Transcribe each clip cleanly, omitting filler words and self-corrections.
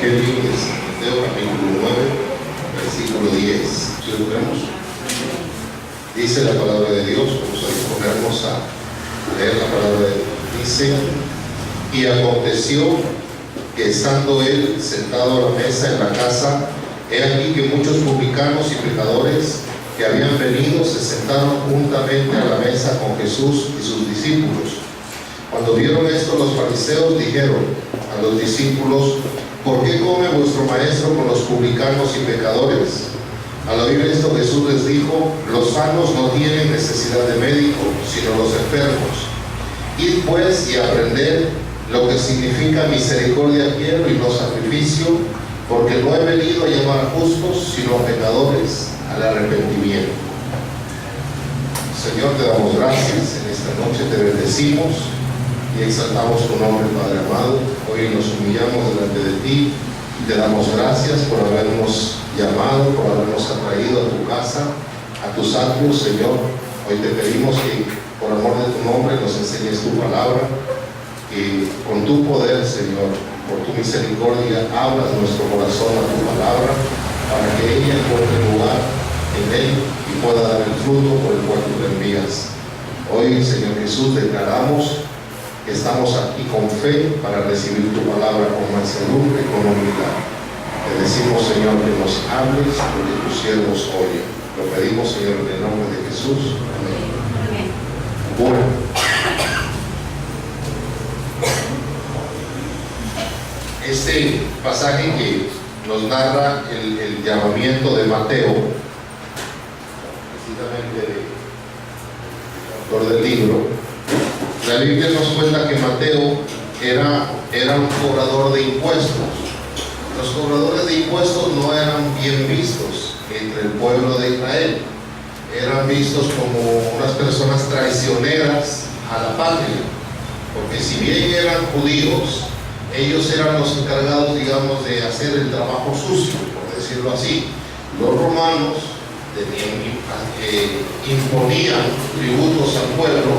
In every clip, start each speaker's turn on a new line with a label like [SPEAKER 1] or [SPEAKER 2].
[SPEAKER 1] Evangelio de San Mateo, capítulo 9, versículo 10. ¿Sí lo tenemos? Dice la palabra de Dios. Vamos a disponernos a leer la palabra de Dios. Dice: y aconteció que estando él sentado a la mesa en la casa, he aquí que muchos publicanos y pecadores que habían venido se sentaron juntamente a la mesa con Jesús y sus discípulos. Cuando vieron esto, los fariseos dijeron a los discípulos: ¿por qué come vuestro maestro con los publicanos y pecadores? Al oír esto, Jesús les dijo: los sanos no tienen necesidad de médico, sino los enfermos. Id pues y aprended lo que significa misericordia quiero y no sacrificio, porque no he venido a llamar a justos, sino a pecadores al arrepentimiento. Señor, te damos gracias. En esta noche te bendecimos y exaltamos tu nombre, Padre amado. Hoy nos humillamos delante de ti y te damos gracias por habernos llamado, por habernos atraído a tu casa, a tus atrios, Señor. Hoy te pedimos que por amor de tu nombre nos enseñes tu palabra, y con tu poder, Señor, por tu misericordia, abras nuestro corazón a tu palabra, para que ella encuentre lugar en él y pueda dar el fruto por el cual tú te envías. Hoy, Señor Jesús, declaramos que estamos aquí con fe para recibir tu palabra con mansedumbre y con humildad. Te decimos, Señor, que nos hables porque tus siervos oyen. Lo pedimos, Señor, en el nombre de Jesús. Amén. Bueno, este pasaje que nos narra el llamamiento de Mateo, precisamente el autor del libro, la Biblia nos cuenta que Mateo era un cobrador de impuestos. Los cobradores de impuestos no eran bien vistos entre el pueblo de Israel. Eran vistos como unas personas traicioneras a la patria, porque si bien eran judíos, ellos eran los encargados, digamos, de hacer el trabajo sucio, por decirlo así. Los romanos imponían tributos al pueblo,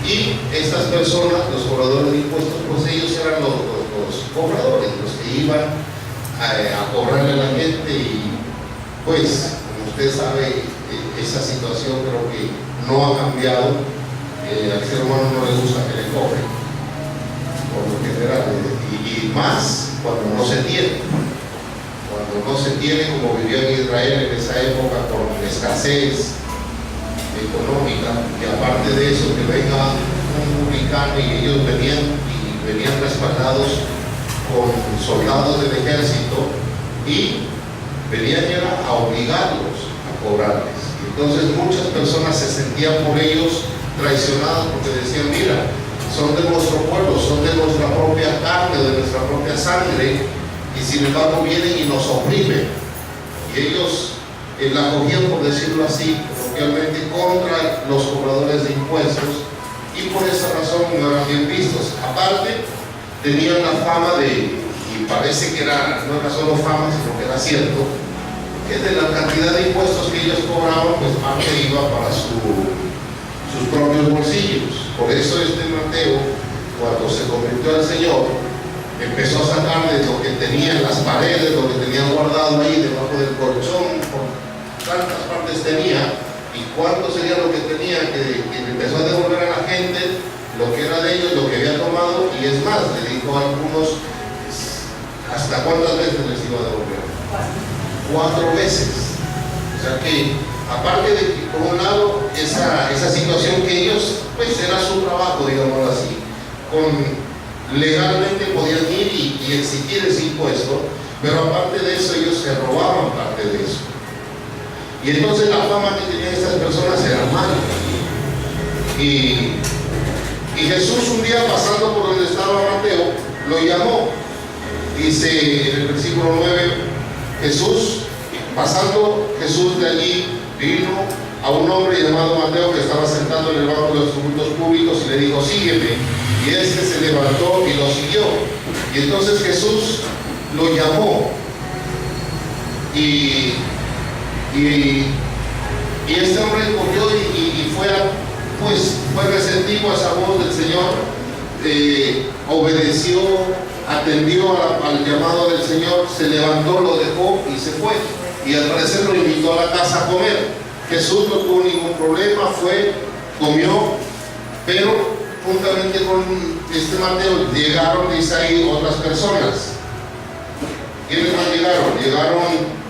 [SPEAKER 1] y estas personas, los cobradores de impuestos, pues ellos eran los cobradores, los que iban a cobrarle a la gente. Y pues, como usted sabe, esa situación creo que no ha cambiado. Al ser humano no le gusta que le cobren, por lo general, y más cuando no se tiene. Cuando no se tiene, como vivía en Israel en esa época, con escasez económica, y aparte de eso, que venga un publicano y ellos venían respaldados con soldados del ejército y venían a obligarlos a cobrarles. Entonces muchas personas se sentían por ellos traicionadas, porque decían: mira, son de nuestro pueblo, son de nuestra propia carne, de nuestra propia sangre, y sin embargo vienen y nos oprimen. Y ellos la cogían, por decirlo así, coloquialmente, contra los cobradores de impuestos, y por esa razón no eran bien vistos. Aparte, tenían la fama de, y parece que no era solo fama, sino que era cierto, que de la cantidad de impuestos que ellos cobraban, pues parte iba para sus propios bolsillos. Por eso Mateo, cuando se convirtió al Señor, empezó a sacar de lo que tenía en las paredes, lo que tenía guardado ahí debajo del colchón, por tantas partes tenía, y cuánto sería lo que tenía, que empezó a devolver a la gente lo que era de ellos, lo que había tomado. Y es más, le dijo a algunos: ¿hasta cuántas veces les iba a devolver? 4 veces. O sea que, aparte de que, por un lado, esa situación que ellos, pues era su trabajo, digámoslo así, legalmente podían ir y exigir ese impuesto, pero aparte de eso ellos se robaban parte de eso. Y entonces la fama que tenían estas personas era mala. Y Jesús, un día pasando por donde estaba Mateo, lo llamó. Dice en el versículo 9, pasando Jesús de allí, vino a un hombre llamado Mateo, que estaba sentado en el banco de los tributos públicos, y le dijo: sígueme. Y este se levantó y lo siguió. Y entonces Jesús lo llamó, y este hombre cogió y fue receptivo a esa voz del Señor, obedeció, atendió al llamado del Señor, se levantó, lo dejó y se fue. Y al parecer lo invitó a la casa a comer. Jesús no tuvo ningún problema, fue, comió, pero juntamente con Mateo llegaron, dice ahí, otras personas. ¿Quiénes más llegaron? Llegaron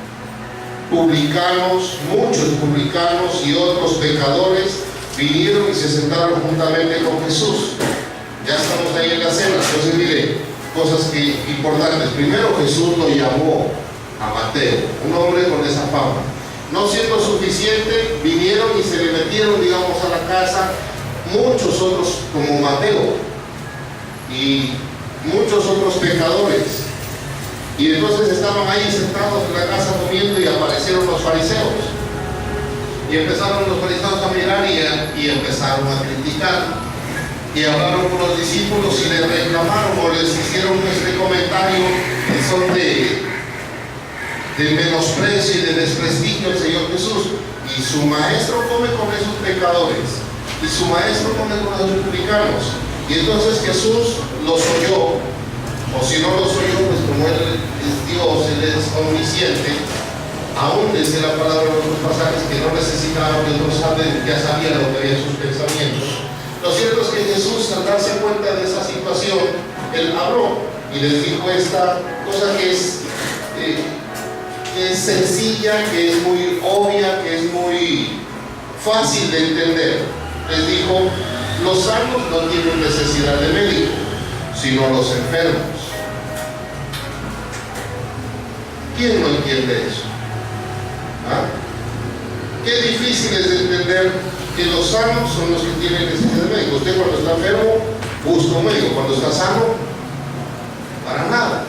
[SPEAKER 1] publicanos, muchos publicanos y otros pecadores vinieron y se sentaron juntamente con Jesús. Ya estamos ahí en la cena. Entonces mire, cosas importantes. Primero, Jesús lo llamó a Mateo, un hombre con esa fama. No siendo suficiente, vinieron y se le metieron, digamos, a la casa muchos otros como Mateo y muchos otros pecadores. Y entonces estaban ahí sentados en la casa comiendo y aparecieron los fariseos. Y empezaron los fariseos a mirar y empezaron a criticar. Y hablaron con los discípulos y les reclamaron o les hicieron este comentario que son de menosprecio y de desprestigio al Señor Jesús. Y su maestro come con esos pecadores. Y su maestro come con los publicanos. Y entonces Jesús los oyó. O si no los oyó, pues como Él es Dios, Él es omnisciente, aún dice la palabra en otros pasajes que no necesitaba que otros ya sabía lo que había en sus pensamientos. Lo cierto es que Jesús, al darse cuenta de esa situación, Él habló y les dijo esta cosa que es sencilla, que es muy obvia, que es muy fácil de entender. Les dijo: los sanos no tienen necesidad de médico, sino los enfermos. ¿Quién no entiende eso? ¿Ah? Qué difícil es de entender que los sanos son los que tienen necesidad de médico. Usted cuando está enfermo busca un médico, cuando está sano, para nada.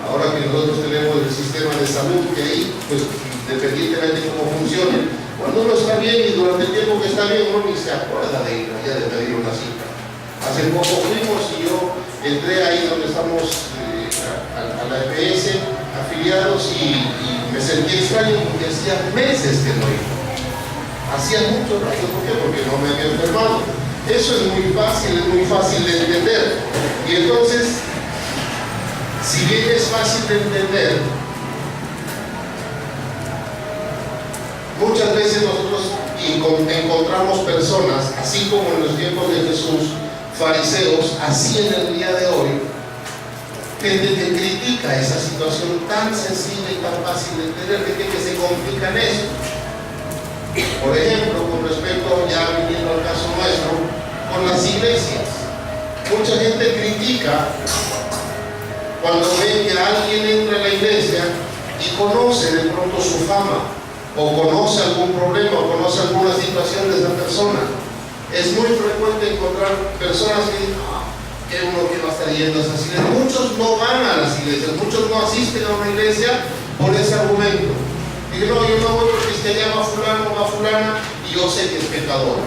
[SPEAKER 1] Ahora que nosotros tenemos el sistema de salud que ahí, pues independientemente de cómo funcione, cuando uno está bien y durante el tiempo que está bien, uno ni se acuerda de ir allá de pedir una cita. Hace poco fuimos y yo entré ahí donde estamos a la EPS afiliados y me sentí extraño porque hacía meses que no iba. Hacía mucho rato. ¿Por qué? Porque no me había enfermado. Eso es muy fácil de entender. Y entonces, si bien es fácil de entender, muchas veces nosotros encontramos personas, así como en los tiempos de Jesús, fariseos, así en el día de hoy, gente que critica esa situación tan sencilla y tan fácil de entender, gente que se complica en eso. Por ejemplo, con respecto, ya viniendo al caso nuestro, con las iglesias. Mucha gente critica cuando ven que alguien entra a la iglesia y conoce de pronto su fama, o conoce algún problema, o conoce alguna situación de esa persona. Es muy frecuente encontrar personas que dicen: que uno que va a estar yendo a esas iglesias. Muchos no van a las iglesias, muchos no asisten a una iglesia por ese argumento. Dicen: no, yo no voy porque es que allá va fulano, va fulana, y yo sé que es pecador,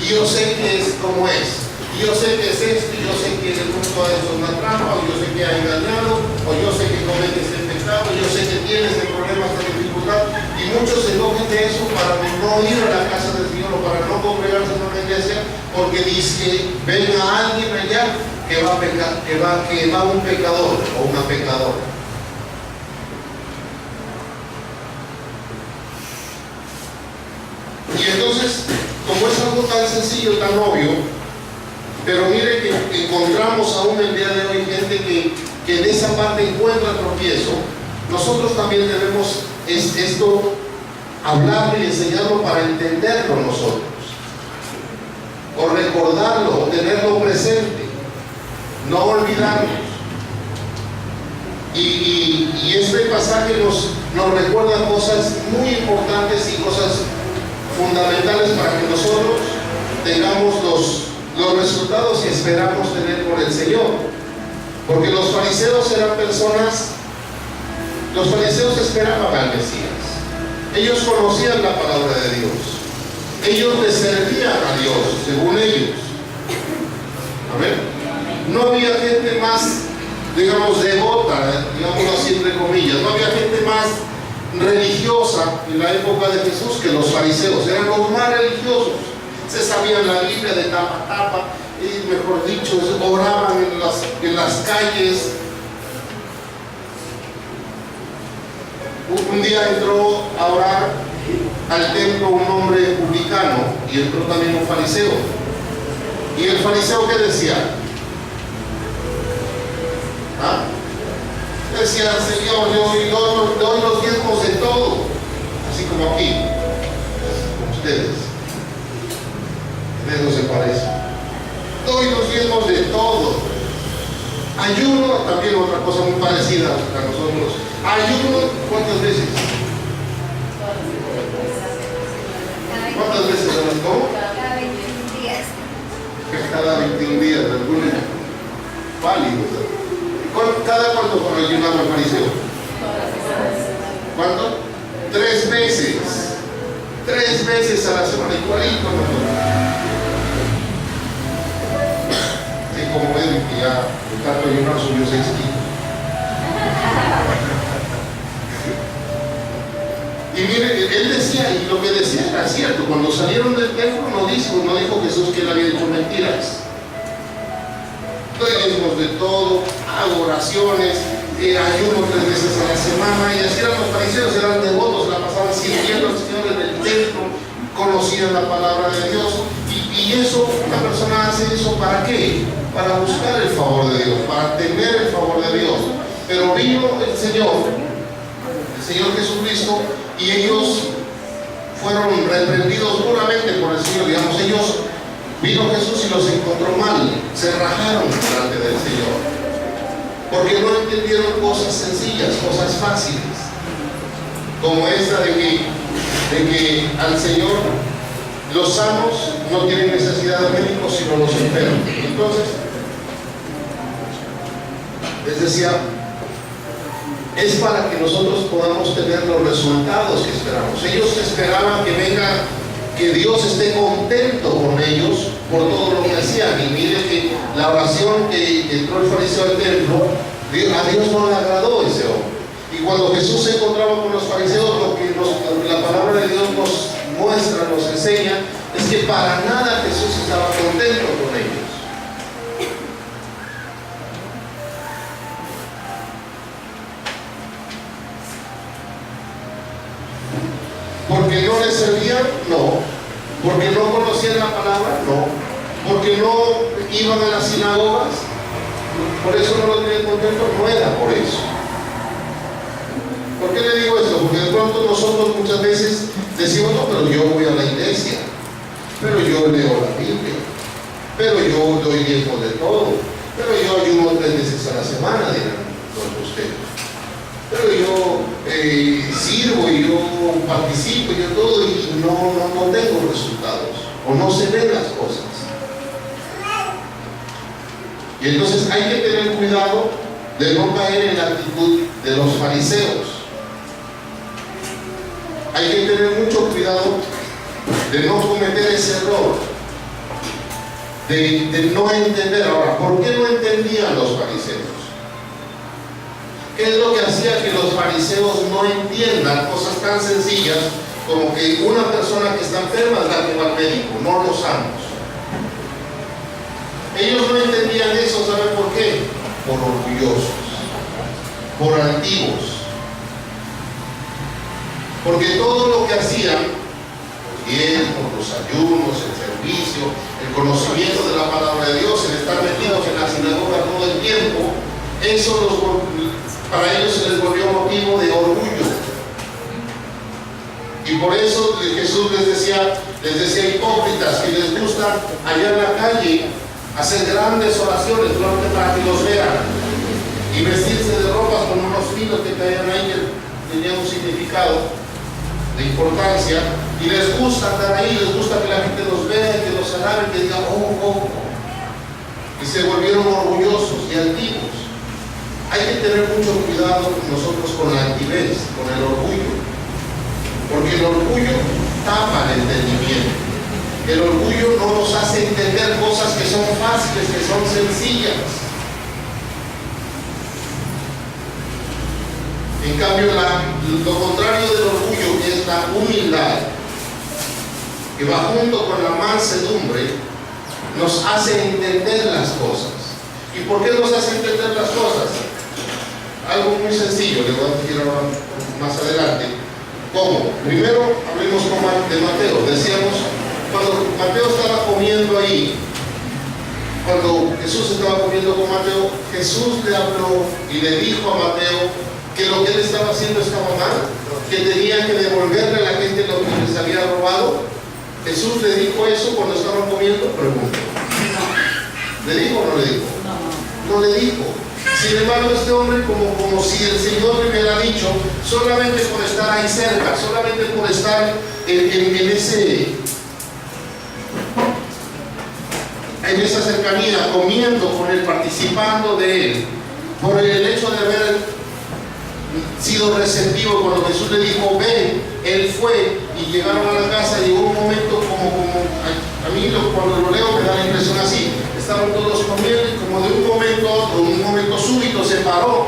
[SPEAKER 1] y yo sé que es como es, y yo sé que es esto, y yo sé que el mundo es una trampa, o yo sé que ha engañado, o yo sé que comete este pecado, yo sé que tiene este problema, esta dificultad. Y muchos se enojan de eso para no ir a la casa del Señor o para no congregarse en una iglesia, porque dice que ven a alguien allá que va a pecar, que va un pecador o una pecadora. Y entonces, como es algo tan sencillo, tan obvio, pero mire que encontramos aún el día de hoy gente que en esa parte encuentra tropiezo. Nosotros también debemos esto hablarlo y enseñarlo para entenderlo nosotros, o recordarlo, o tenerlo presente, no olvidarnos. Y este pasaje nos recuerda cosas muy importantes y cosas fundamentales para que nosotros tengamos los resultados que esperamos tener por el Señor. Porque los fariseos eran personas, los fariseos esperaban al Mesías. Ellos conocían la palabra de Dios. Ellos le servían a Dios, según ellos. Amén. No había gente más, digamos, devota, digámoslo así entre comillas. No había gente más religiosa en la época de Jesús que los fariseos. Eran los más religiosos. Se sabían la Biblia de tapa a tapa, mejor dicho, oraban en las calles. Un día entró a orar al templo un hombre publicano y entró también un fariseo. ¿Y el fariseo qué decía? ¿Ah? Decía: Señor, yo doy los diezmos de todo, así como aquí, ustedes. De eso se parece. Doy los diezmos de todo. Ayuno, también otra cosa muy parecida a nosotros. Ayuno, ¿cuántas veces? ¿Cuántas veces? ¿Cómo?
[SPEAKER 2] Cada 21 días.
[SPEAKER 1] Cada 21 días, algunos válidos. ¿Cada cuánto ayunaba el fariseo? ¿Cuánto? 3 veces. 3 veces a la semana, igualito nosotros. Sí, como ven que ya el tanto ayunar subió 6 kilos. Y mire, él decía, y lo que decía era cierto. Cuando salieron del templo no dijo Jesús que él había dicho mentiras. Diezmos de todo, hago oraciones, ayuno 3 veces a la semana, y así eran los fariseos, eran devotos, la pasaban sirviendo al Señor en el templo, conocían la palabra de Dios, y eso, una persona hace eso ¿para qué? Para buscar el favor de Dios, para tener el favor de Dios. Pero vino el Señor Jesucristo, y ellos fueron reprendidos duramente por el Señor. Digamos, vino Jesús y los encontró mal, se rajaron delante del Señor, porque no entendieron cosas sencillas, cosas fáciles, como esta de que al Señor los sanos no tienen necesidad de médicos sino los enfermos. Entonces, les decía, es para que nosotros podamos tener los resultados que esperamos. Ellos esperaban que Dios esté contento con ellos por todo lo que hacían. Y mire que la oración que entró el fariseo al templo, a Dios no le agradó ese hombre. Y cuando Jesús se encontraba con los fariseos, lo que la palabra de Dios nos muestra, nos enseña, es que para nada Jesús estaba contento con ellos. Porque no les servían, no. Porque no conocían la palabra, no. Porque no iban a las sinagogas, por eso no lo tenían contento, no era por eso. ¿Por qué le digo esto? Porque de pronto nosotros muchas veces decimos: no, pero yo voy a la iglesia, pero yo leo la Biblia, pero yo doy diezmos de todo, pero yo ayuno 3 veces a la semana, dirán todos ustedes. Pero yo sirvo y yo participo y yo todo, y no tengo resultados, o no se ven las cosas. Y entonces hay que tener cuidado de no caer en la actitud de los fariseos. Hay que tener mucho cuidado de no cometer ese error, de no entender. Ahora, ¿por qué no entendían los fariseos? ¿Qué es lo que hacía que los fariseos no entiendan cosas tan sencillas como que una persona que está enferma es la que va al médico, no los sanos? Ellos no entendían eso, ¿saben por qué? Por orgullosos, por altivos. Porque todo lo que hacían, los diezmos, los ayunos, el servicio, el conocimiento de la palabra de Dios, el estar metidos en la sinagoga todo el tiempo, eso para ellos se les volvió motivo de orgullo. Y por eso Jesús les decía hipócritas, que les gusta allá en la calle hacer grandes oraciones solamente para que los vean, y vestirse de ropas con unos filos que caían ahí que tenían un significado de importancia, y les gusta estar ahí, les gusta que la gente los vea y que los alabe, que digan oh. Y se volvieron orgullosos y altivos. Hay que tener mucho cuidado nosotros con la altivez, con el orgullo, porque el orgullo tapa el entendimiento. El orgullo no nos hace entender cosas que son fáciles, que son sencillas. En cambio, lo contrario del orgullo, que es la humildad, que va junto con la mansedumbre, nos hace entender las cosas. ¿Y por qué nos hace entender las cosas? Algo muy sencillo, le voy a decir ahora más adelante. ¿Cómo? Primero hablemos de Mateo. Decíamos, cuando Mateo estaba comiendo ahí, cuando Jesús estaba comiendo con Mateo, Jesús le habló y le dijo a Mateo que lo que él estaba haciendo estaba mal, que tenía que devolverle a la gente lo que les había robado. Jesús le dijo eso cuando estaban comiendo. Pregunto, ¿le dijo o no le dijo? No le dijo. Sin embargo, este hombre, como si el Señor le hubiera dicho, solamente por estar ahí cerca, solamente por estar en esa cercanía, comiendo con él, participando de él, por el hecho de haber sido receptivo cuando Jesús le dijo ven, él fue y llegaron a la casa. Llegó un momento a mí cuando lo leo me da la impresión así, estaban todos comiendo y como de un momento a otro, un momento súbito se paró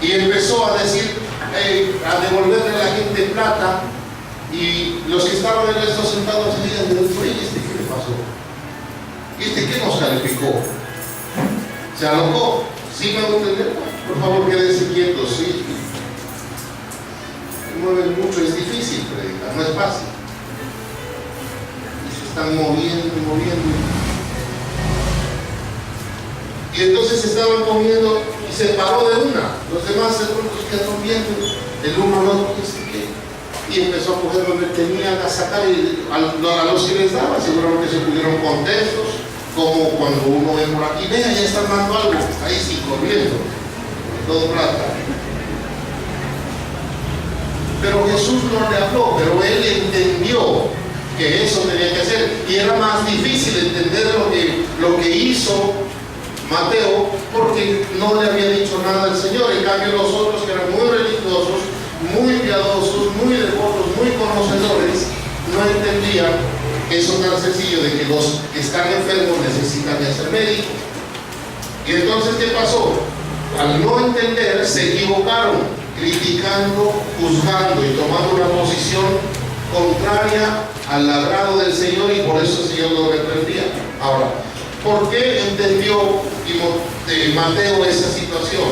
[SPEAKER 1] y empezó a decir, a devolverle a la gente plata, y los que estaban en estos sentados decían, ¿y este qué le pasó? ¿Y este qué nos calificó? ¿Se alocó? ¿Sí me hago entender? Por favor, quédense quietos, sí. Mueven mucho, es difícil predicar, no es fácil. Y se están moviendo. Y entonces estaban comiendo y se paró de una. Los demás hermanos quedaron viendo, el uno al otro, y empezó a coger donde tenían a sacar, y a los que les daba, seguramente se pusieron contentos, como cuando uno ve por aquí, vea, ya están dando algo, ahí sí, corriendo, todo plata. Pero Jesús no le habló, pero él entendió que eso tenía que hacer, y era más difícil entender lo que hizo Mateo, porque no le había dicho nada al Señor. En cambio los otros, que eran muy religiosos, muy piadosos, muy devotos, muy conocedores, no entendían eso tan sencillo de que los que están enfermos necesitan de ser médicos. Y entonces, ¿qué pasó? Al no entender, se equivocaron, criticando, juzgando y tomando una posición contraria al agrado del Señor, y por eso el Señor lo reprendía. Ahora, ¿por qué entendió Mateo esa situación?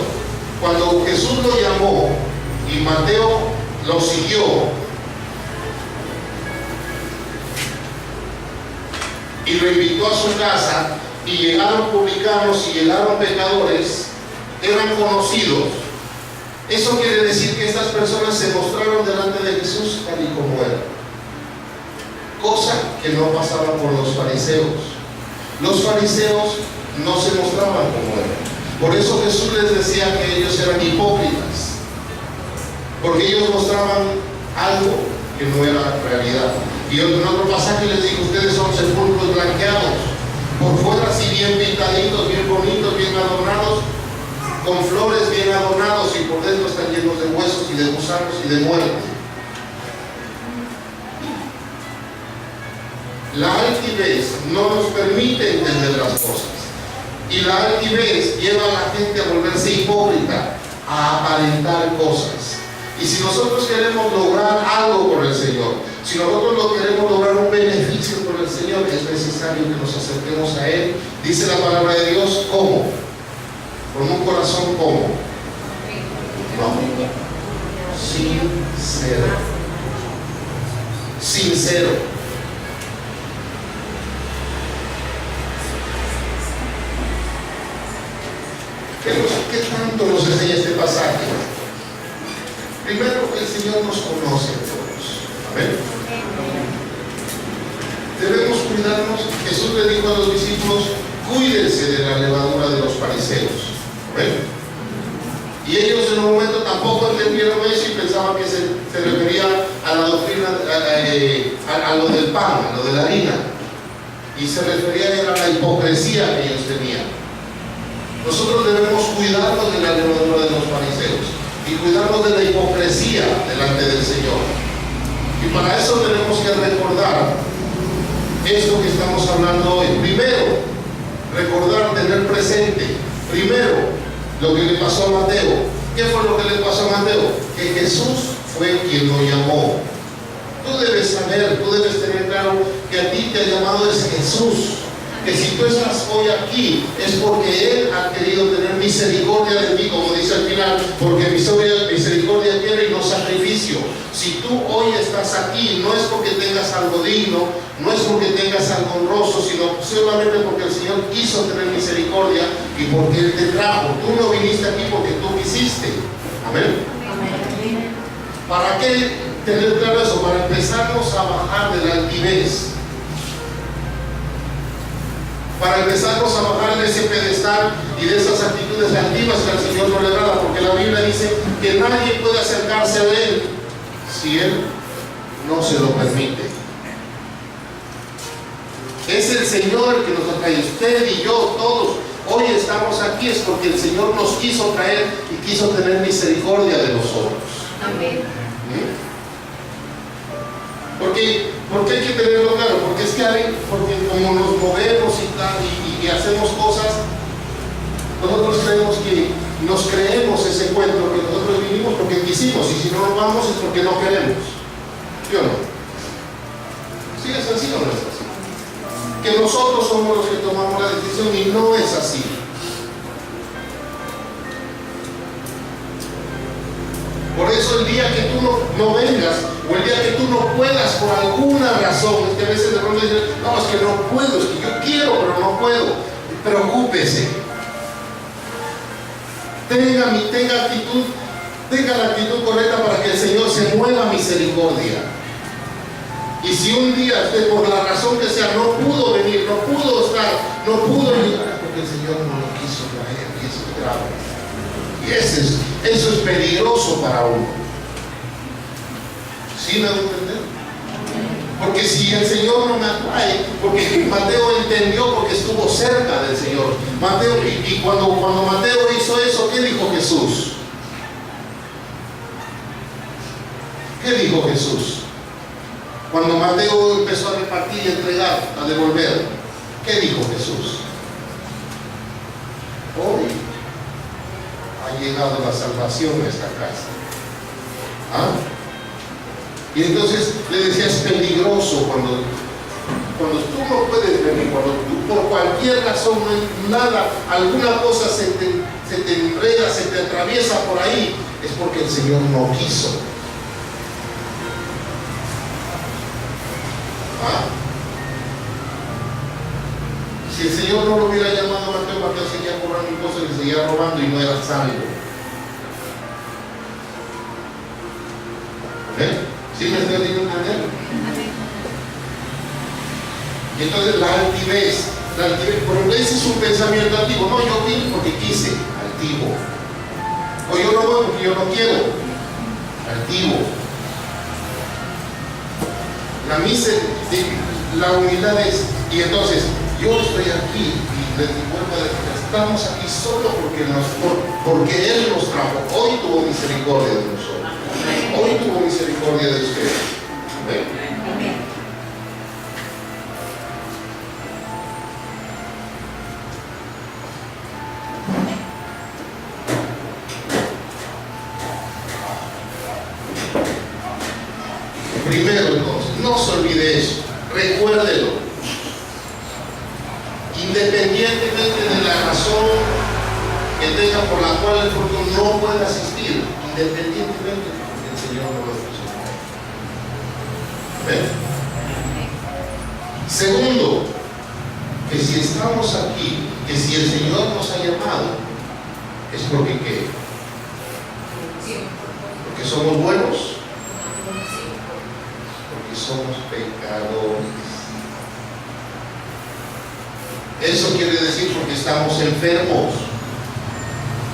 [SPEAKER 1] Cuando Jesús lo llamó y Mateo lo siguió y lo invitó a su casa, y llegaron publicanos y llegaron pecadores, eran conocidos. Eso quiere decir que estas personas se mostraron delante de Jesús tal y como eran, cosa que no pasaba por los fariseos. Los fariseos no se mostraban como eran. Por eso Jesús les decía que ellos eran hipócritas, porque ellos mostraban algo que no era realidad. Y en otro pasaje les dijo, ustedes son sepulcros blanqueados, por fuera sí bien pintaditos, bien bonitos, bien adornados, con flores bien adornados, y por dentro están llenos de huesos y de gusanos y de muerte. La altivez no nos permite entender las cosas, y la altivez lleva a la gente a volverse hipócrita, a aparentar cosas. Y si nosotros queremos lograr algo por el Señor, si nosotros queremos lograr un beneficio por el Señor, es necesario que nos acerquemos a Él. Dice la palabra de Dios, ¿cómo? Con un corazón, ¿cómo? No, sincero. Sincero. ¿Qué tanto nos enseña este pasaje? Primero, el Señor nos conoce a todos. Amén. Debemos cuidarnos. Jesús le dijo a los discípulos, cuídense de la levadura de los fariseos. Amén. Y ellos en un momento tampoco entendieron eso y pensaban que se refería a la doctrina, a lo del pan, a lo de la harina. Y se refería a la hipocresía que ellos tenían. Nosotros debemos cuidarnos de la levadura de los fariseos y cuidarnos de la hipocresía delante del Señor. Y para eso tenemos que recordar esto que estamos hablando hoy. Primero, recordar, tener presente, primero, lo que le pasó a Mateo. ¿Qué fue lo que le pasó a Mateo? Que Jesús fue quien lo llamó. Tú debes saber, tú debes tener claro que a ti te ha llamado es Jesús. Que si tú estás hoy aquí es porque Él ha querido tener misericordia de ti, como dice al final, porque misericordia quiere y no sacrificio. Si tú hoy estás aquí, no es porque tengas algo digno, no es porque tengas algo honroso, sino solamente porque el Señor quiso tener misericordia y porque Él te trajo. Tú no viniste aquí porque tú quisiste. Amén. ¿Para qué tener claro eso? Para empezarnos a bajar de la altivez. Para empezarnos a bajar de ese pedestal y de esas actitudes altivas que al Señor no le agrada, porque la Biblia dice que nadie puede acercarse a Él si Él no se lo permite. Es el Señor el que nos atrae. Usted y yo, todos, hoy estamos aquí es porque el Señor nos quiso traer y quiso tener misericordia de nosotros.
[SPEAKER 2] Amén.
[SPEAKER 1] Porque hay que tenerlo claro, porque es que porque como nos movemos y hacemos cosas, nosotros nos creemos ese cuento que nosotros vivimos porque quisimos, y si no nos vamos es porque no queremos. ¿Sí o no? ¿Sí es así o no es así? Que nosotros somos los que tomamos la decisión y no es así. Por eso el día que tú no vengas, o el día que tú no puedas por alguna razón, es que a veces de pronto dicen, no, es que no puedo, es que yo quiero, pero no puedo. Preocúpese. Tenga la actitud correcta para que el Señor se mueva a misericordia. Y si un día usted, por la razón que sea, no pudo venir, no pudo estar, no pudo llegar, porque el Señor no lo quiso traer, y eso es grave. Y eso es peligroso para uno. ¿Sí me va a entender? Porque si el Señor no me atrae, porque Mateo entendió porque estuvo cerca del Señor. Mateo, y cuando Mateo hizo eso, ¿qué dijo Jesús? ¿Qué dijo Jesús? Cuando Mateo empezó a repartir y entregar, a devolver, ¿qué dijo Jesús? Hoy ha llegado la salvación a esta casa. ¿Ah? Y entonces le decía, es peligroso cuando tú no puedes venir, cuando tú por cualquier razón, nada, alguna cosa se te enreda, se te atraviesa por ahí, es porque el Señor no quiso. ¿Ah? Si el Señor no lo hubiera llamado a Mateo seguía cobrando impuestos y seguía robando y no era salvo. ¿Sí me estoy diciendo entender? Y entonces la altivez, pero ese es un pensamiento antiguo. No, yo vine porque quise, altivo. O yo no voy porque yo no quiero, altivo. La humildad es, y entonces yo estoy aquí y les vuelvo a decir, estamos aquí solo porque Él nos trajo. Hoy tuvo misericordia de nosotros. Hoy tuvo misericordia de ustedes. ¿Ven? Primero, entonces, no se olvide eso. Recuérdelo. Independientemente de la razón que tenga por la cual el fruto no pueda asistir, independientemente de que el Señor no lo quiso. ¿Ven? Segundo, que si estamos aquí, que si el Señor nos ha llamado, es porque ¿qué? Porque somos buenos, porque somos pecadores. Eso quiere decir porque estamos enfermos.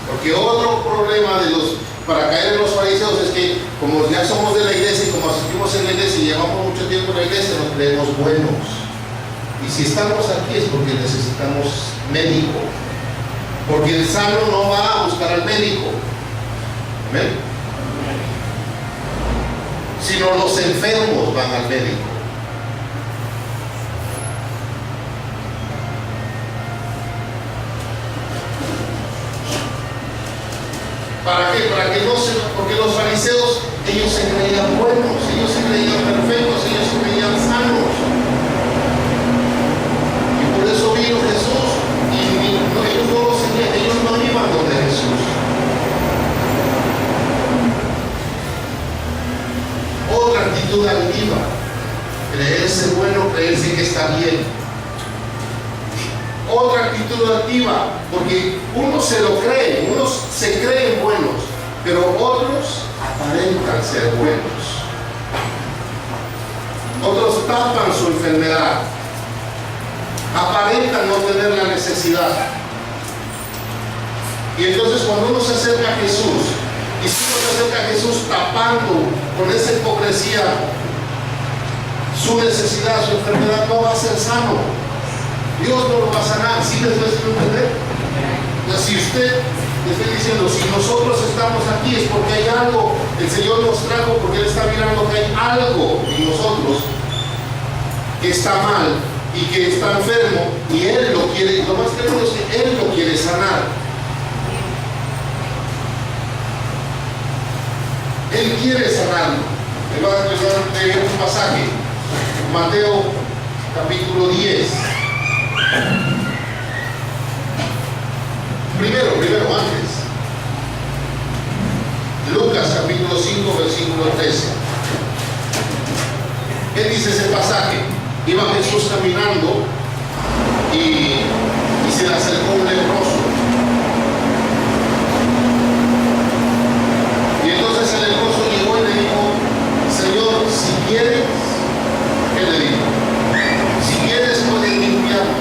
[SPEAKER 1] Porque otro problema para caer en los fariseos es que como ya somos de la iglesia y como asistimos en la iglesia y llevamos mucho tiempo en la iglesia, nos creemos buenos. Y si estamos aquí es porque necesitamos médico. Porque el sano no va a buscar al médico. ¿Amén? Sino los enfermos van al médico. ¿Para qué? Para que no se... Porque los fariseos ellos se creían buenos, ellos se creían perfectos, ellos se creían sanos. Y por eso vino Jesús y ellos no lo seguían, ellos no iban donde Jesús. Otra actitud altiva, creerse bueno, creerse que está bien. Otra actitud activa, porque unos se lo creen, unos se creen buenos, pero otros aparentan ser buenos. Otros tapan su enfermedad, aparentan no tener la necesidad. Y entonces cuando uno se acerca a Jesús, y si uno se acerca a Jesús tapando con esa hipocresía su necesidad, su enfermedad, no va a ser sano. Dios no lo va a sanar. ¿Sí les voy a entender? Si usted, le estoy diciendo, si nosotros estamos aquí es porque hay algo, el Señor nos trajo porque Él está mirando que hay algo en nosotros que está mal y que está enfermo y Él lo quiere, lo más tremendo es que Él lo quiere sanar. Él quiere sanarlo. Le voy a leer un pasaje, Mateo capítulo 10. Primero, antes. Lucas capítulo 5, versículo 13. ¿Qué dice ese pasaje? Iba Jesús caminando y se le acercó un leproso. Y entonces el leproso llegó y le dijo: Señor, si quieres, ¿qué le dijo? Si quieres puedes limpiarme.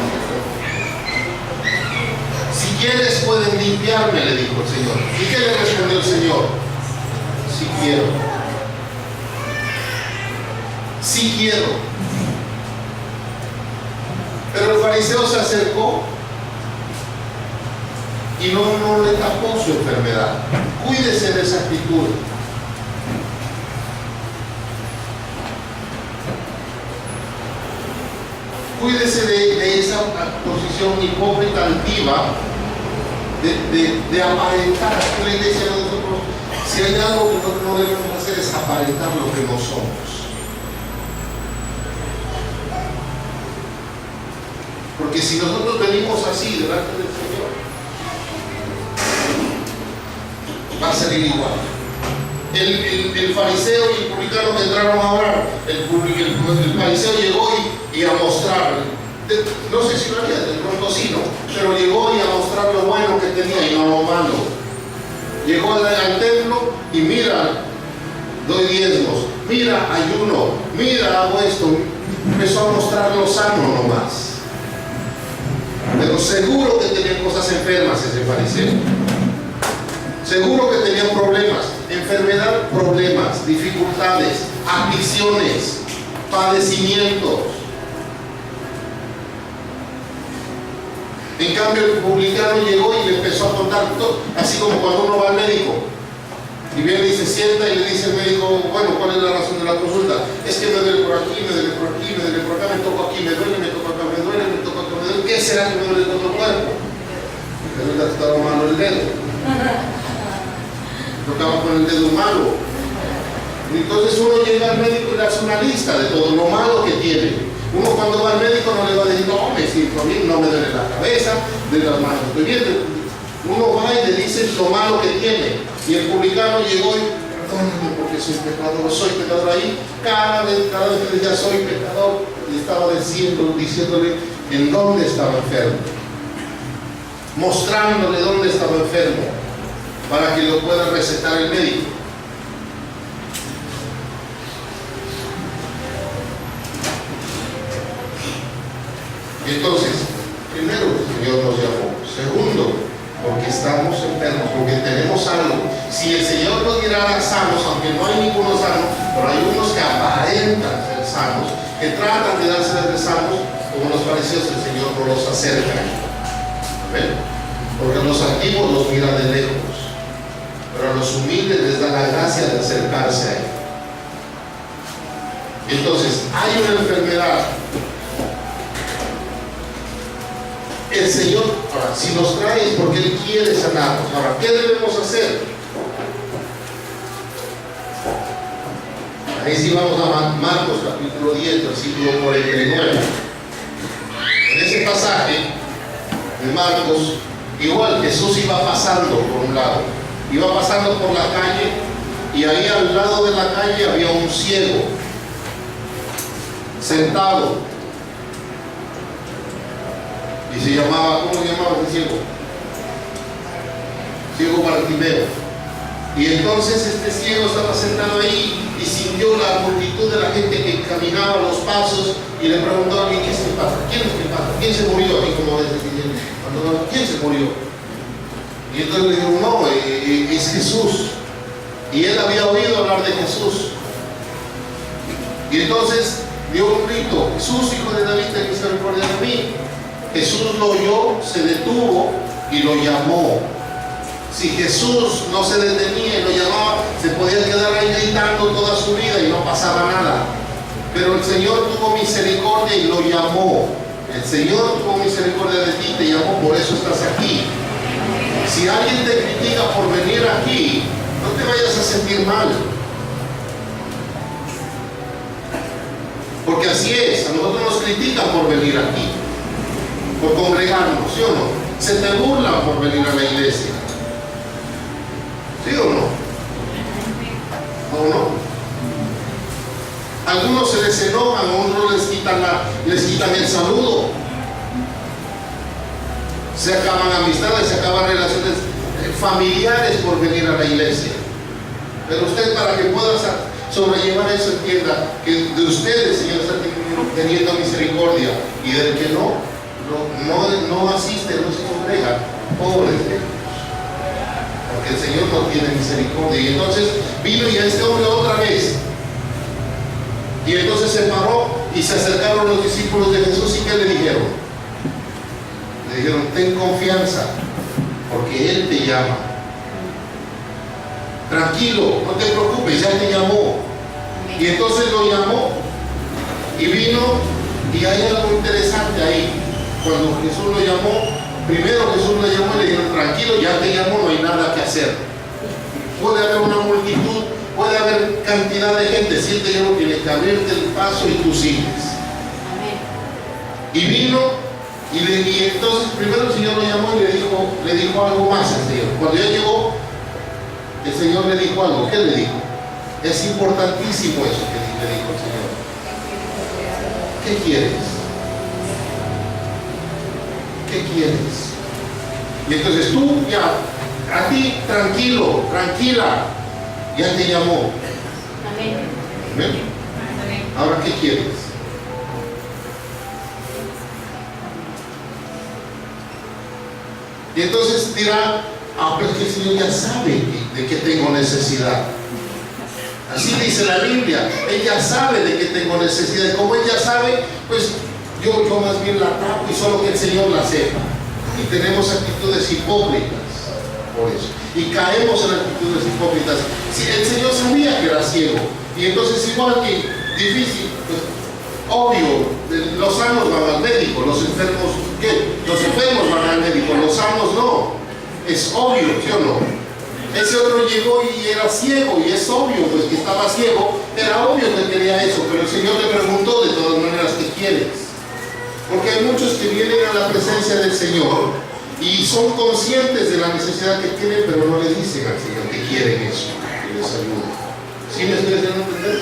[SPEAKER 1] Si quieres pueden limpiarme, le dijo el Señor. ¿Y qué le respondió el Señor? Si quiero. Si quiero. Pero el fariseo se acercó y no le tapó su enfermedad. Cuídese de esa actitud. Cuídese de esa posición hipócrita altiva de aparentar. Aquí la iglesia de nosotros, si hay algo que nosotros no debemos hacer es aparentar lo que no somos. Porque si nosotros venimos así delante del Señor, va a salir igual. El fariseo y el publicano que entraron a orar, el fariseo llegó y a mostrar, no sé si lo había, de pronto sí, ¿no? Pero llegó y a mostrar lo bueno que tenía y no lo malo. Llegó al templo y mira, doy diezmos, mira, ayuno, mira, hago esto. Empezó a mostrar lo sano nomás. Pero seguro que tenía cosas enfermas ese fariseo. Seguro que tenían problemas, enfermedad, problemas, dificultades, aflicciones, padecimientos. En cambio el publicano llegó y le empezó a contar todo, así como cuando uno va al médico y viene y se sienta y le dice al médico: bueno, ¿cuál es la razón de la consulta? Es que me duele por aquí, me duele por aquí, me duele por acá, me toco aquí, me duele, me toco acá, me duele, me toco acá, me duele. ¿Qué será que me duele todo el cuerpo? Resulta que estaba malo el dedo. Tocaba con el dedo malo. Entonces uno llega al médico y le hace una lista de todo lo malo que tiene. Uno cuando va al médico no le va a decir: no, me siento bien, no me duele la cabeza, de las manos estoy bien. Uno va y le dice lo malo que tiene. Y el publicano llegó y: perdóname porque soy pecador ahí. Cada vez que decía soy pecador, le estaba diciéndole en dónde estaba enfermo, mostrándole dónde estaba enfermo, para que lo pueda recetar el médico. Entonces, primero, el Señor nos llamó. Segundo, porque estamos enfermos, porque tenemos algo. Si el Señor nos diera sanos, aunque no hay ninguno sano, pero hay unos que aparentan ser sanos, que tratan de darse de sanos, como los fariseos, el Señor no los acerca. ¿Ven? Porque los antiguos los miran de lejos, pero a los humildes les da la gracia de acercarse a Él. Entonces, hay una enfermedad. El Señor, ahora, si nos trae es porque Él quiere sanarnos. Ahora, ¿qué debemos hacer? Ahí sí vamos a Marcos capítulo 10, versículo 49. En ese pasaje de Marcos, igual Jesús iba pasando por un lado, iba pasando por la calle, y ahí al lado de la calle había un ciego sentado, y se llamaba, ¿cómo se llamaba ese ciego? Ciego Bartimeo. Y entonces este ciego estaba sentado ahí y sintió la multitud de la gente que caminaba a los pasos, y le preguntó a alguien: ¿qué se pasa? ¿Quién es que pasa? ¿Quién se murió? Y como desde ¿quién se murió? Y entonces le dijo: no, es Jesús. Y él había oído hablar de Jesús. Y entonces dio un grito: Jesús, hijo de David, ten misericordia de mí. Jesús lo oyó, se detuvo y lo llamó. Si Jesús no se detenía y lo llamaba, se podía quedar ahí gritando toda su vida y no pasaba nada. Pero el Señor tuvo misericordia y lo llamó. El Señor tuvo misericordia de ti, te llamó, por eso estás aquí. Si alguien te critica por venir aquí, no te vayas a sentir mal. Porque así es, a nosotros nos critican por venir aquí, por congregarnos, ¿sí o no? Se te burlan por venir a la iglesia, ¿sí o no? ¿O no? Algunos se les enojan, a otros les quitan el saludo. Se acaban amistades, se acaban relaciones familiares por venir a la iglesia. Pero usted, para que pueda sobrellevar eso, entienda que de ustedes, Señor, está teniendo misericordia, y del que no asiste, no se congrega, pobres de ellos, porque el Señor no tiene misericordia. Y entonces vino y a este hombre otra vez, y entonces se paró y se acercaron los discípulos de Jesús. ¿Y qué le dijeron? Le dijeron: ten confianza, porque Él te llama. Tranquilo, no te preocupes, ya te llamó. Y entonces lo llamó y vino, y hay algo interesante ahí. Cuando Jesús lo llamó, primero Jesús lo llamó y le dijeron: tranquilo, ya te llamó, no hay nada que hacer. Puede haber una multitud, puede haber cantidad de gente, si Él te llamó, tienes que abrirte el paso y tú sigues. Y vino, y entonces primero el Señor lo llamó y le dijo algo más al Señor. Cuando ya llegó, el Señor le dijo algo. ¿Qué le dijo? Es importantísimo eso que le dijo el Señor. ¿Qué quieres? ¿Qué quieres? Y entonces tú ya, a ti, tranquilo, tranquila, ya te llamó. Amén. Ahora, ¿qué quieres? Y entonces dirá: pero es que el Señor ya sabe de qué tengo necesidad. Así dice la Biblia, Él ya sabe de qué tengo necesidad. Y como Él ya sabe, pues yo más bien la tapo, y solo que el Señor la sepa. Y tenemos actitudes hipócritas por eso. Y caemos en actitudes hipócritas. Si el Señor sabía que era ciego, y entonces igual que difícil, pues obvio, los sanos van al médico, los enfermos, ¿qué? Los enfermos van al médico, los sanos no. Es obvio, ¿sí o no? Ese otro llegó y era ciego, y es obvio, pues que estaba ciego, era obvio que quería eso, pero el Señor le preguntó de todas maneras: ¿qué quieres? Porque hay muchos que vienen a la presencia del Señor y son conscientes de la necesidad que tienen, pero no le dicen al Señor que quieren eso, que les ayude. ¿Sí me estoy haciendo entender?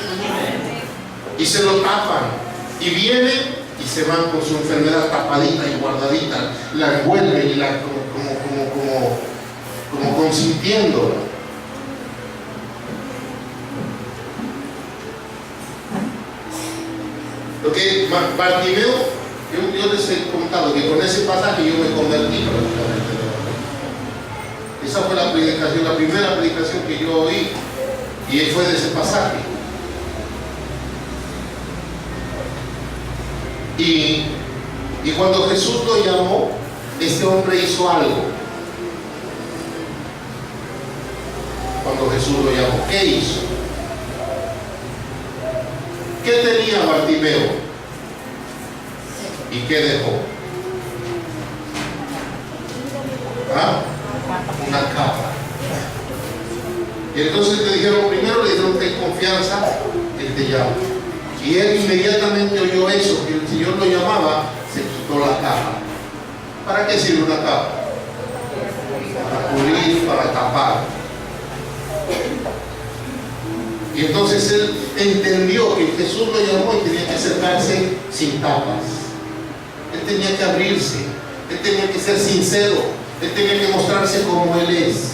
[SPEAKER 1] Y se lo tapan, y vienen y se van con su enfermedad tapadita y guardadita, la envuelven y la como consintiéndola. Lo que Bartimeo, yo les he contado que con ese pasaje yo me convertí prácticamente. Esa fue la predicación, la primera predicación que yo oí, y fue de ese pasaje. Y cuando Jesús lo llamó, este hombre hizo algo. Cuando Jesús lo llamó, ¿qué hizo? ¿Qué tenía Bartimeo? ¿Y qué dejó? ¿Ah? Una capa. Y entonces le dijeron, primero le dijeron: ten confianza, Él te llama. Y él inmediatamente oyó eso, que el Señor lo llamaba, se quitó la capa. ¿Para qué sirve una capa? Para cubrir, para tapar. Y entonces él entendió que Jesús lo llamó y tenía que acercarse sin tapas. Él tenía que abrirse, él tenía que ser sincero, él tenía que mostrarse como él es.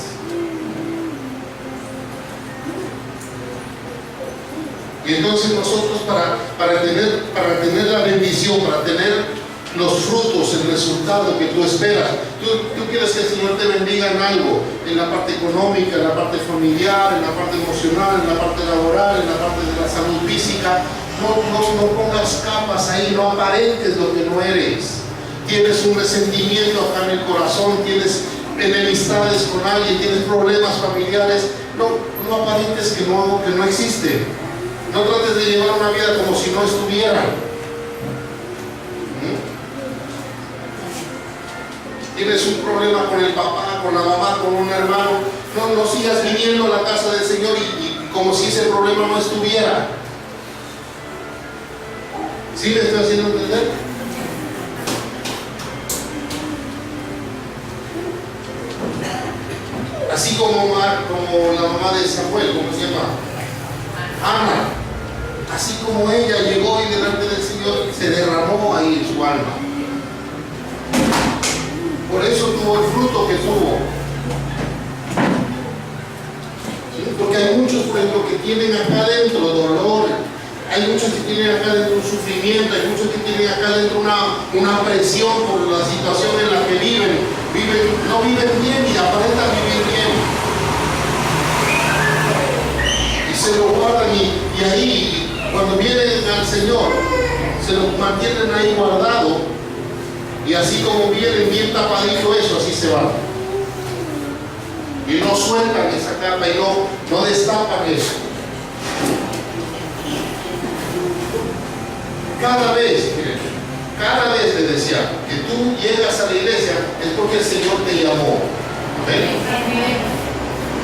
[SPEAKER 1] Y entonces nosotros para tener la bendición, para tener los frutos, el resultado que tú esperas, tú quieres que el Señor te bendiga en algo, en la parte económica, en la parte familiar, en la parte emocional, en la parte laboral, en la parte de la salud física. No pongas capas ahí, no aparentes lo que no eres. Tienes un resentimiento acá en el corazón, tienes enemistades con alguien, tienes problemas familiares, no aparentes que no existen. No trates de llevar una vida como si no estuvieran. Tienes un problema con el papá, con la mamá, con un hermano. No sigas viniendo a la casa del Señor y como si ese problema no estuviera. ¿Sí me estoy haciendo entender? Así como la mamá de Samuel, ¿cómo se llama? Ana. Así como ella llegó y delante del Señor se derramó ahí en su alma. Por eso tuvo el fruto que tuvo. ¿Sí? Porque hay muchos, por ejemplo, que tienen acá adentro dolor, hay muchos que tienen acá adentro un sufrimiento, hay muchos que tienen acá adentro una presión por la situación en la que no viven bien y aparentan vivir bien. Y se lo guardan y ahí, cuando vienen al Señor, se lo mantienen ahí guardado. Y así como vienen bien tapadito eso, así se van. Y no sueltan esa capa y no destapan eso. Cada vez le decía que tú llegas a la iglesia es porque el Señor te llamó. ¿Ven?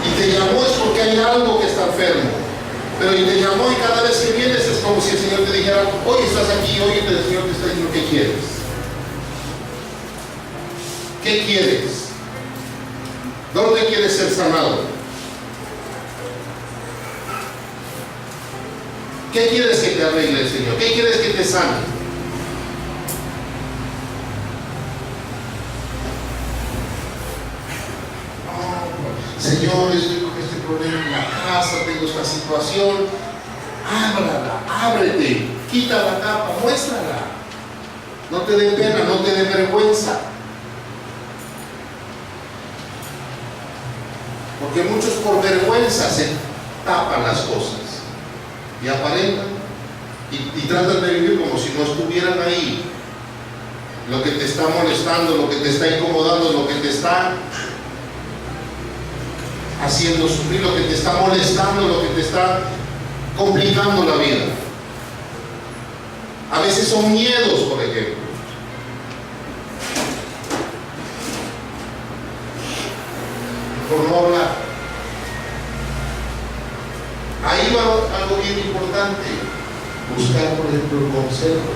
[SPEAKER 1] Y te llamó es porque hay algo que está enfermo. Pero y te llamó y cada vez que vienes es como si el Señor te dijera, hoy estás aquí, hoy el Señor te está diciendo qué quieres. ¿Qué quieres? ¿Dónde quieres ser sanado? ¿Qué quieres que te arregle el Señor? ¿Qué quieres que te sane? Oh, Señor, estoy con este problema en la casa, tengo esta situación. Ábrete, quita la capa, muéstrala. No te dé pena, no te dé vergüenza. Porque muchos por vergüenza se tapan las cosas y aparentan y tratan de vivir como si no estuvieran ahí. Lo que te está molestando, lo que te está incomodando, lo que te está haciendo sufrir, lo que te está molestando, lo que te está complicando la vida. A veces son miedos, por ejemplo. Por no hablar. Ahí va algo bien importante, buscar, por ejemplo, el consejo.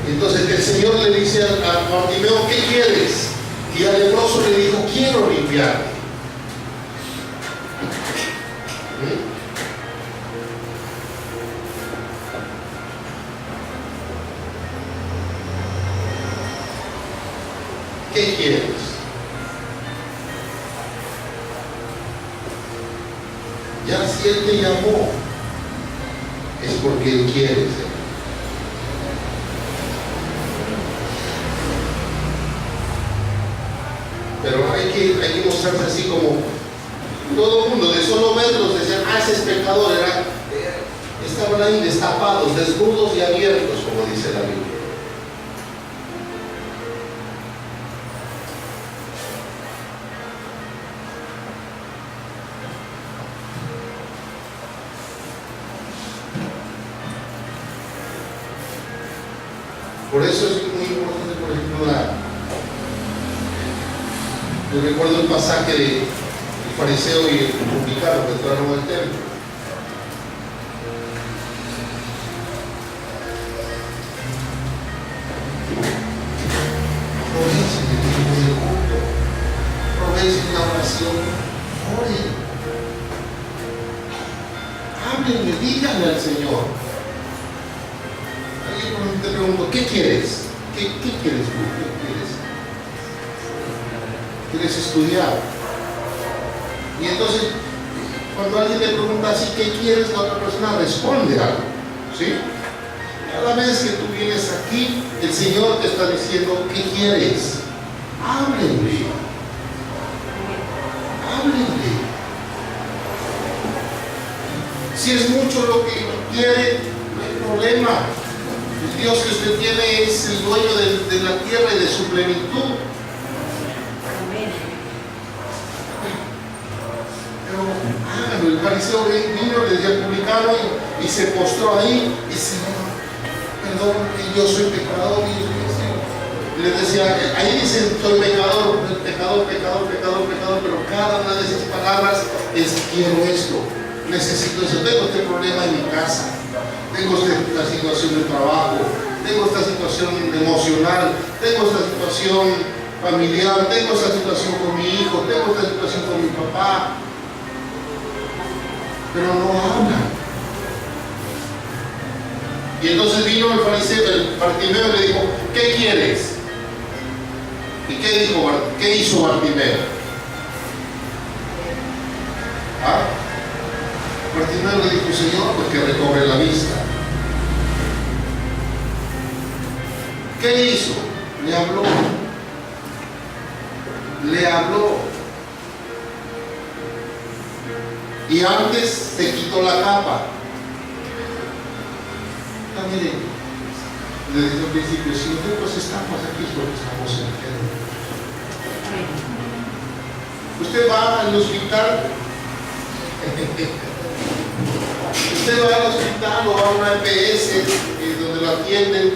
[SPEAKER 1] Entonces el Señor le dice a Bartimeo, ¿qué quieres? Y al leproso le dijo, quiero limpiar. ¿Qué quieres? Ya si Él te llamó, es porque Él quiere. Pero hay que mostrarse así como todo el mundo, de solo verlos, decían, ese es pecador, estaban ahí destapados, desnudos y abiertos, como dice la Biblia. Por eso es muy importante, por ejemplo, Yo recuerdo el pasaje del fariseo y el publicano que entraron al templo. Aprovechen el tiempo del culto, aprovechen la oración, oren, háblenle, díganle al Señor. Alguien te pregunto, ¿qué quieres? ¿Qué quieres tú? ¿Qué quieres? ¿Quieres estudiar? Y entonces, cuando alguien le pregunta así, ¿qué quieres? La otra persona responde algo, ¿sí? Cada vez que tú vienes aquí, el Señor te está diciendo, ¿qué quieres? Háblenle. Háblenle. Si es mucho lo que quiere, no hay problema. El Dios que usted tiene es el dueño de la tierra y de su plenitud. Pero háganlo. El fariseo vino, le dio al publicano y se postró ahí y se perdón, que yo soy pecador, y les decía, ahí dicen, soy pecador, pero cada una de esas palabras es, quiero esto, necesito eso, tengo este problema en mi casa, tengo esta situación de trabajo, tengo esta situación emocional, tengo esta situación familiar, tengo esta situación con mi hijo, tengo esta situación con mi papá, pero no hablan. Y entonces vino el fariseo, el Bartimeo, y le dijo, ¿qué quieres? ¿Y qué hizo Bartimeo? ¿Ah? Bartimeo le dijo, Señor, pues que recobre la vista. ¿Qué hizo? Le habló. Le habló. Y antes se quitó la capa. Miren, desde el principio, si nosotros estamos aquí es porque estamos enfermos. Usted va al hospital, o va a una EPS donde lo atienden,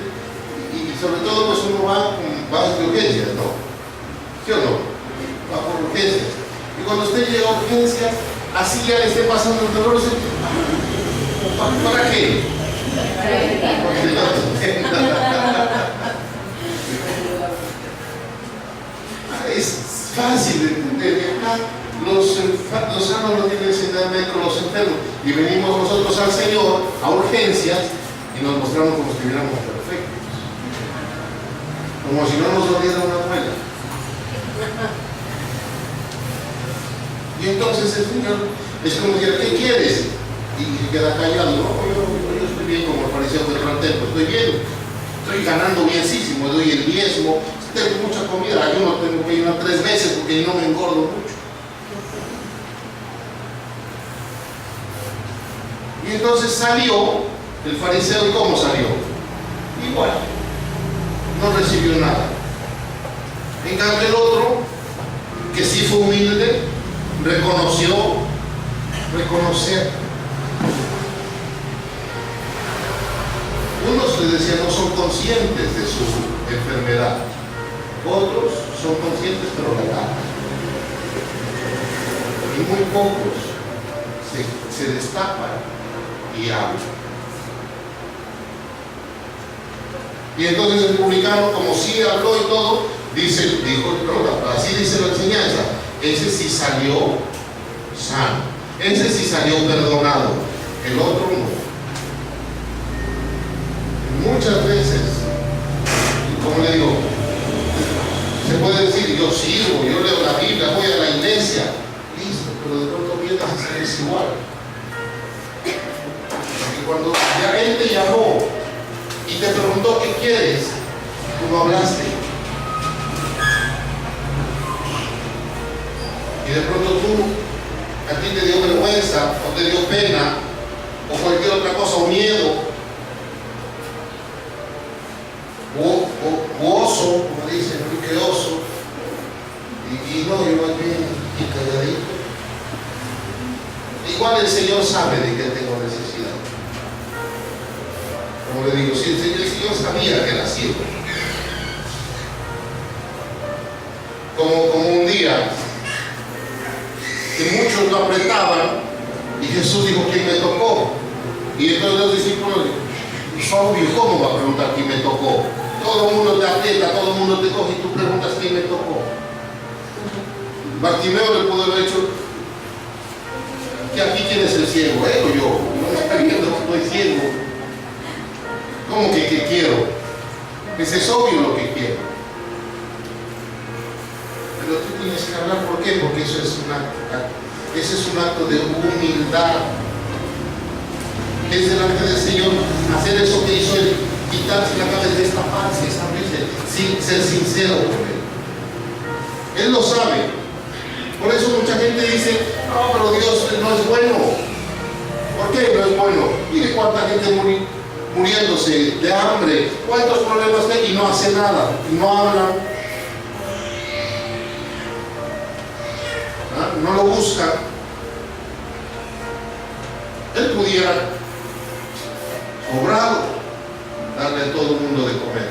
[SPEAKER 1] y sobre todo pues uno va de urgencias, ¿no? ¿Sí o no? Va por urgencias. Y cuando usted llega a urgencias, así ya le esté pasando el dolor, ¿para qué? Es fácil de entender. Acá los sanos no tienen necesidad de médico, los enfermos. Y venimos nosotros al Señor a urgencias y nos mostramos como si estuviéramos perfectos. Como si no nos doliera una muela. Y entonces el Señor es como que, ¿qué quieres? Y se queda callado. No, yo estoy bien como el fariseo del templo, estoy bien, estoy ganando bienísimo, doy el diezmo, tengo mucha comida, yo no tengo que ayunar 3 veces porque no me engordo mucho. Y entonces salió el fariseo, ¿y cómo salió? Igual, no recibió nada. En cambio el otro, que sí fue humilde, reconocer. Unos, les decía, no son conscientes de su enfermedad. Otros son conscientes pero negados. Y muy pocos se destapan y hablan. Y entonces el publicano, como sí habló y todo, así dice la enseñanza, ese sí salió sano, ese sí salió perdonado, el otro no. Muchas veces, como le digo, se puede decir, yo sirvo, yo leo la Biblia, voy a la iglesia, listo, pero de pronto vienes a ser igual. Porque cuando ya Él te llamó y te preguntó qué quieres, tú no hablaste. Y de pronto a ti te dio vergüenza, o te dio pena, o cualquier otra cosa, o miedo, o oso, como dicen, que oso, y no, yo más bien y calladito. Igual el Señor sabe de que tengo necesidad. Como le digo, si el Señor sabía que era ciego. Como un día apretaban y Jesús dijo, ¿quién me tocó? Y entonces los discípulos, es obvio, ¿cómo va a preguntar quién me tocó? Todo el mundo te aprieta, todo el mundo te coge y tú preguntas quién me tocó. Bartimeo le pudo haber hecho, que aquí quién es el ciego, o yo, no está viendo que estoy ciego. ¿Cómo que qué quiero? Pues es obvio lo que quiero. Pero tú tienes que hablar, ¿por qué? Porque eso es un acto de humildad. Es delante del Señor hacer eso que hizo Él, quitarse la cabeza, destaparse, abrirse, sin ser sincero con Él. Él lo sabe. Por eso mucha gente dice, no, pero Dios no es bueno. ¿Por qué no es bueno? Mire cuánta gente muriéndose de hambre, cuántos problemas hay y no hace nada, y no habla, no lo busca. Él pudiera cobrado darle a todo el mundo de comer,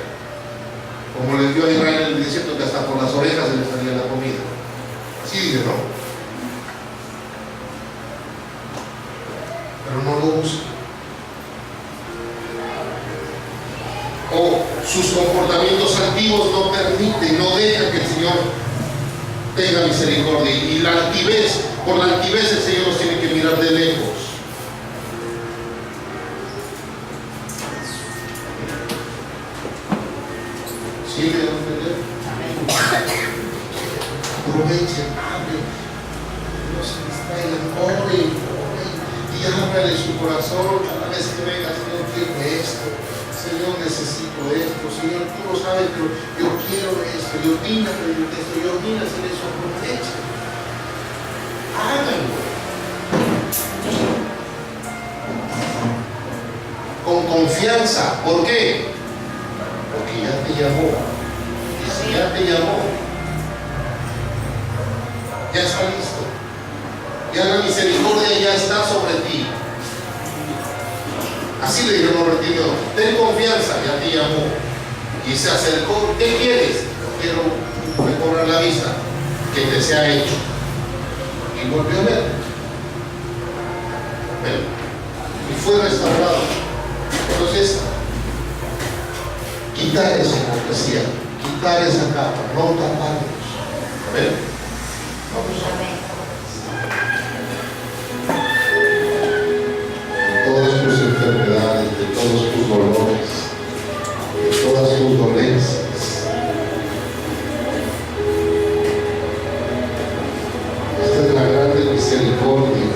[SPEAKER 1] como les dio a Israel en el desierto, que hasta por las orejas se les salía la comida. Así dice, ¿no? Pero no lo busca. O sus comportamientos antiguos no permiten, no dejan que el Señor tenga misericordia. Y la altivez, por la altivez el Señor nos tiene que mirar de lejos. ¿Sí me van a entender? Aprovechen, hablen, no se distraigan, oren, y háblale su corazón cada vez que venga, Señor, quiero esto, Señor, necesito esto, Señor, tú lo sabes, pero yo quiero esto, y ordina pedir esto, y ordina hacer eso, aprovechen, háganlo. Con confianza, ¿por qué? Porque ya te llamó, y si ya te llamó, ya está listo, ya la misericordia ya está sobre ti. Así le dijeron los retirados, ten confianza, ya te llamó. Y se acercó, ¿qué quieres? Quiero recobrar la vista, que te sea hecho. Y volvió a ver. Y fue restaurado. Entonces, quitar esa hipocresía, quitar esa capa, no taparnos. Amén. Vamos a ver. De todas tus enfermedades, de todos tus dolores, de todas tus dolencias, esta es la grande misericordia.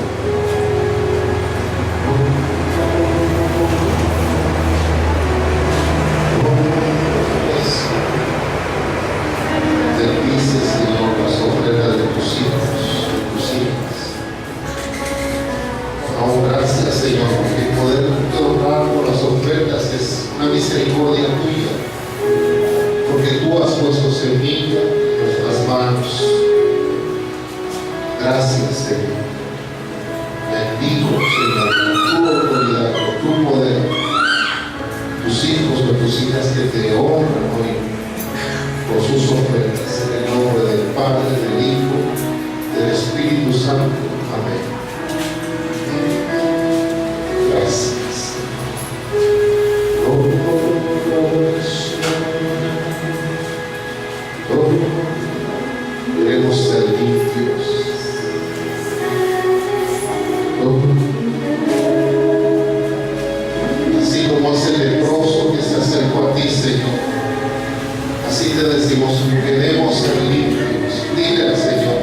[SPEAKER 1] Misericordia tuya, porque tú has puesto semilla en nuestras manos. Gracias, Señor. Bendigo, Señor, con tu autoridad, con tu poder, tus hijos o tus hijas que te honran hoy por sus ofrendas, en el nombre del Padre, del Hijo, del Espíritu Santo. Amén. Gracias. Queremos ser limpios. Así como es el leproso que se acercó a ti, Señor, así te decimos, queremos ser limpios. Dile al Señor,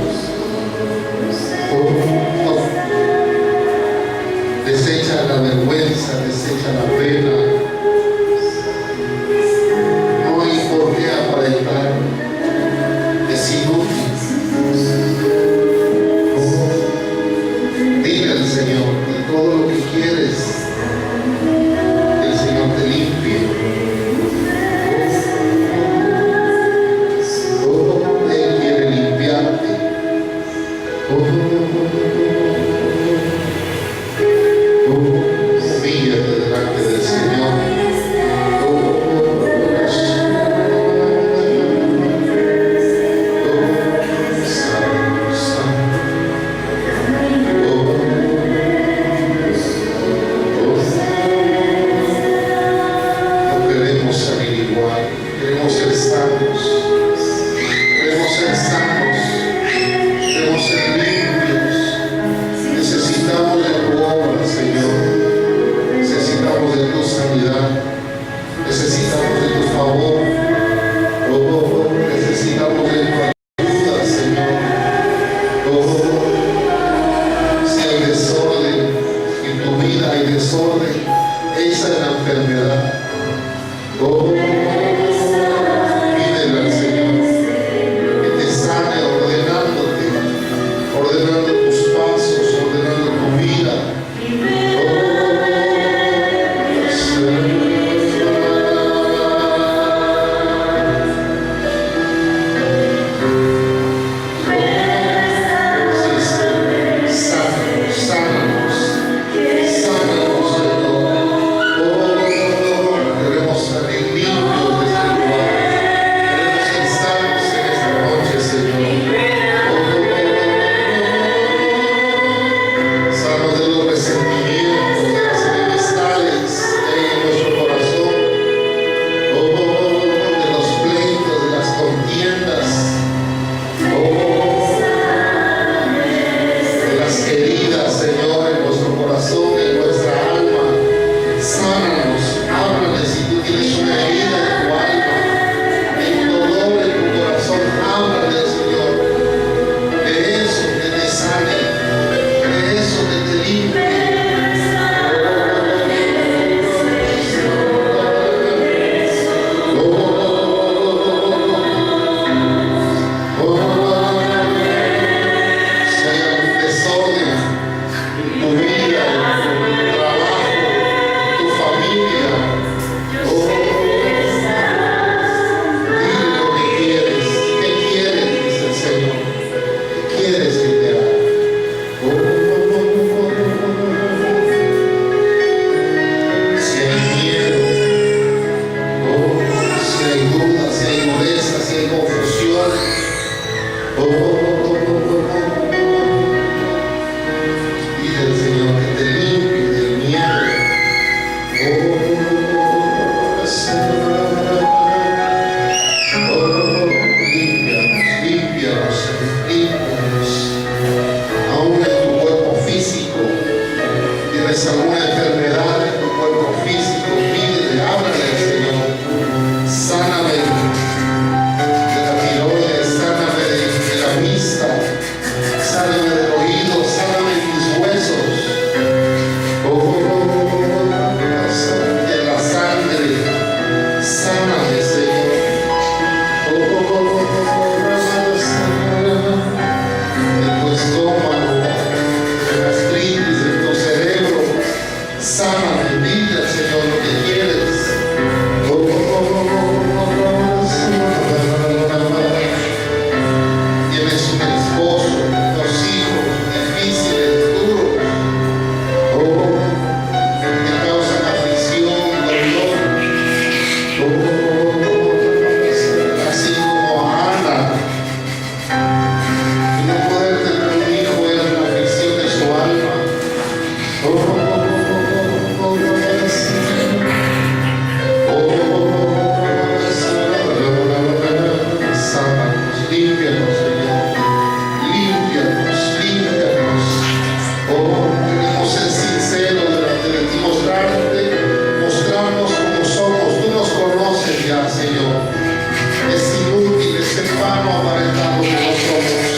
[SPEAKER 1] desecha la vergüenza, desecha la pena. Es inútil. Dile al Señor que todo lo que quieres, que el Señor te limpie. igual. Queremos ser sanos. Queremos ser sanos. Queremos ser limpios. Necesitamos de tu obra, Señor. Necesitamos de tu sanidad. Necesitamos de tu favor. Necesitamos de tu ayuda, Señor. Si hay desorden en tu vida, hay desorden. Esa es la enfermedad. Pídele al Señor que te sane ordenando tus pasos, ordenando tu vida. Señor, es inútil, es en vano aparentar lo que no somos.